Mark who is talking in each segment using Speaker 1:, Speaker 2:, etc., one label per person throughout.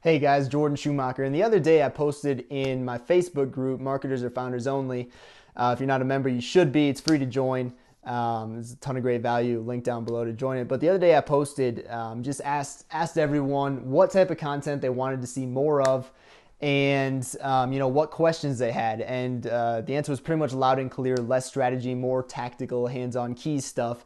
Speaker 1: Hey guys, Jordan Schumacher. And the other day I posted in my Facebook group, Marketers or Founders Only. If you're not a member, you should be. It's free to join. There's a ton of great value. Link down below to join it. But the other day I posted, just asked everyone what type of content they wanted to see more of, and what questions they had. And the answer was pretty much loud and clear: less strategy, more tactical, hands-on keys stuff.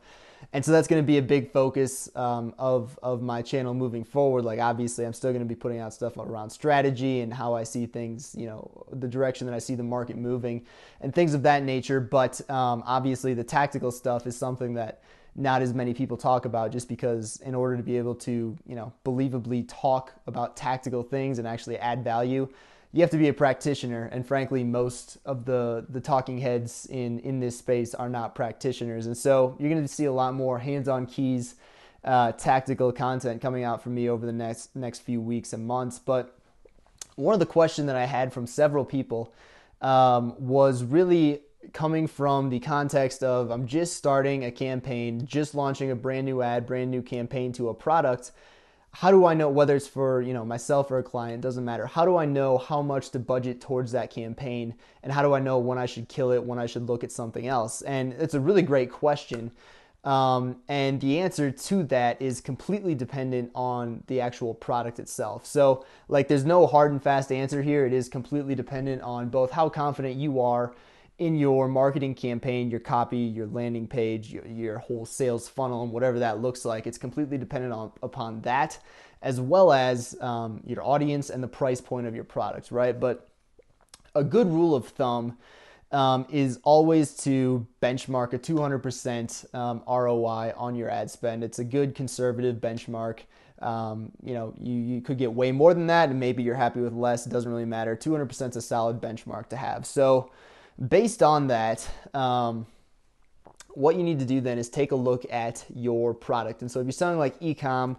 Speaker 1: And so that's going to be a big focus of my channel moving forward. Like, obviously, I'm still going to be putting out stuff around strategy and how I see things, the direction that I see the market moving and things of that nature. But obviously, the tactical stuff is something that not as many people talk about, just because in order to be able to, believably talk about tactical things and actually add value, you have to be a practitioner. And frankly, most of the talking heads in this space are not practitioners. And so you're going to see a lot more hands-on keys, tactical content coming out from me over the next few weeks and months. But one of the questions that I had from several people was really coming from the context of, I'm just starting a campaign, just launching a brand new ad, brand new campaign to a product. How do I know, whether it's for myself or a client, doesn't matter. How do I know how much to budget towards that campaign? And how do I know when I should kill it, when I should look at something else? And it's a really great question. And the answer to that is completely dependent on the actual product itself. So there's no hard and fast answer here. It is completely dependent on both how confident you are in your marketing campaign, your copy, your landing page, your whole sales funnel, and whatever that looks like. It's completely dependent upon that, as well as your audience and the price point of your product, right? But a good rule of thumb is always to benchmark a 200% ROI on your ad spend. It's a good conservative benchmark. You could get way more than that, and maybe you're happy with less. It doesn't really matter. 200% is a solid benchmark to have. So based on that, what you need to do then is take a look at your product. And so if you're selling like e-com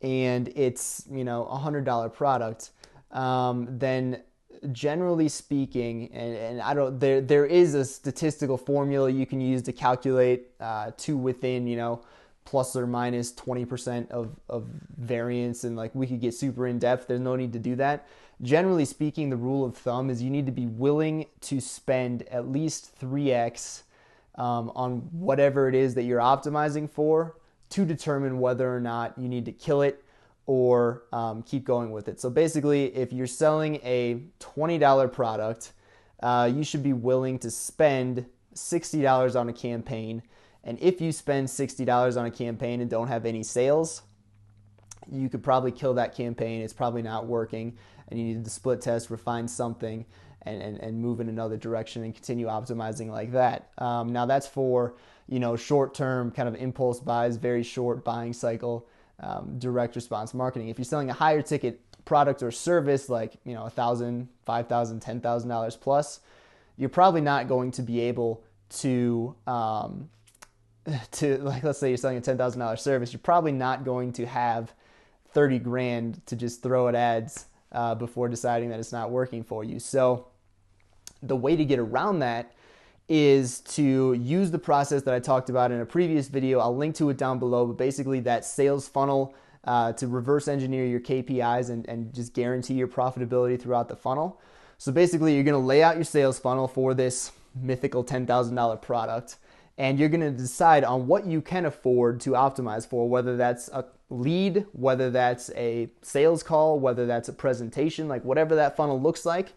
Speaker 1: and it's, a $100 product, then generally speaking, and I don't, there is a statistical formula you can use to calculate to within, plus or minus 20% of variance, and we could get super in depth. There's no need to do that. Generally speaking, the rule of thumb is you need to be willing to spend at least 3x on whatever it is that you're optimizing for to determine whether or not you need to kill it or keep going with it. So basically, if you're selling a $20 product, you should be willing to spend $60 on a campaign. And if you spend $60 on a campaign and don't have any sales, you could probably kill that campaign. It's probably not working, and you need to split test, refine something, and move in another direction and continue optimizing like that. Now that's for short-term kind of impulse buys, very short buying cycle, direct response marketing. If you're selling a higher ticket product or service, like $1,000, $5,000, $10,000 plus, you're probably not going to be able to let's say you're selling a $10,000 service, you're probably not going to have 30 grand to just throw at ads before deciding that it's not working for you. So the way to get around that is to use the process that I talked about in a previous video. I'll link to it down below, but basically that sales funnel to reverse engineer your KPIs and just guarantee your profitability throughout the funnel. So basically you're going to lay out your sales funnel for this mythical $10,000 product, and you're going to decide on what you can afford to optimize for, whether that's a lead, whether that's a sales call, whether that's a presentation, whatever that funnel looks like.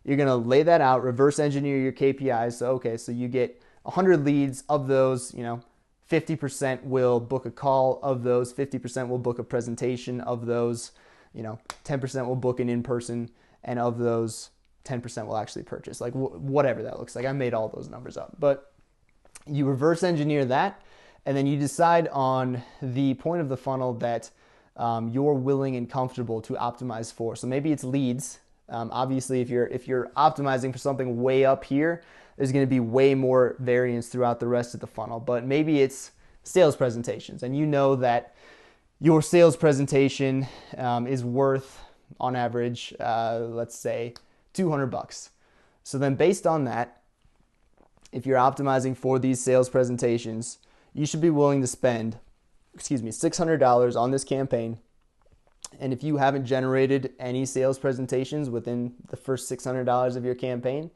Speaker 1: You're going to lay that out, reverse engineer your KPIs. So you get 100 leads. Of those, 50% will book a call. Of those, 50% will book a presentation. Of those, 10% will book an in-person. And of those, 10% will actually purchase. Whatever that looks like. I made all those numbers up. But you reverse engineer that, and then you decide on the point of the funnel that you're willing and comfortable to optimize for. So maybe it's leads. Obviously, if you're optimizing for something way up here, there's going to be way more variance throughout the rest of the funnel. But maybe it's sales presentations, and you know that your sales presentation is worth, on average, let's say $200. So then, based on that, if you're optimizing for these sales presentations, you should be willing to spend, $600 on this campaign. And if you haven't generated any sales presentations within the first $600 of your campaign,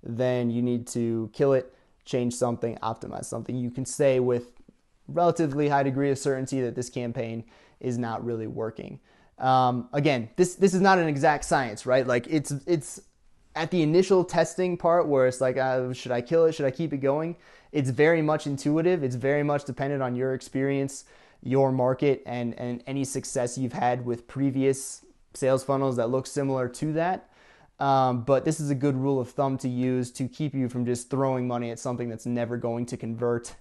Speaker 1: then you need to kill it, change something, optimize something. You can say with relatively high degree of certainty that this campaign is not really working. Again, this is not an exact science, right? Like it's at the initial testing part where it's like, should I kill it? Should I keep it going? It's very much intuitive. It's very much dependent on your experience, your market, and any success you've had with previous sales funnels that look similar to that. But this is a good rule of thumb to use to keep you from just throwing money at something that's never going to convert.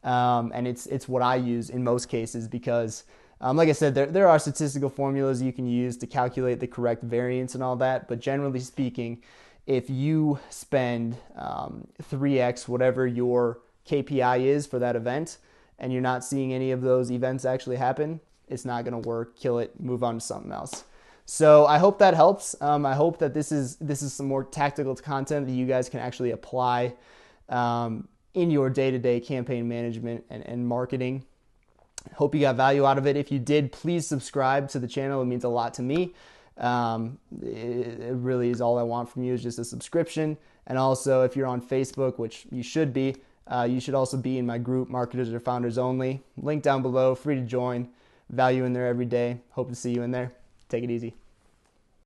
Speaker 1: And it's what I use in most cases because, like I said, there are statistical formulas you can use to calculate the correct variance and all that. But generally speaking, if you spend 3x whatever your KPI is for that event, and you're not seeing any of those events actually happen, it's not going to work. Kill it, move on to something else. So I hope that helps. I hope that this is some more tactical content that you guys can actually apply in your day-to-day campaign management and marketing. Hope you got value out of it. If you did, please subscribe to the channel. It means a lot to me. It really is all I want from you is just a subscription. And also, if you're on Facebook, which you should be, you should also be in my group, Marketers or Founders Only. Link down below, free to join. Value in there every day. Hope to see you in there. Take it easy.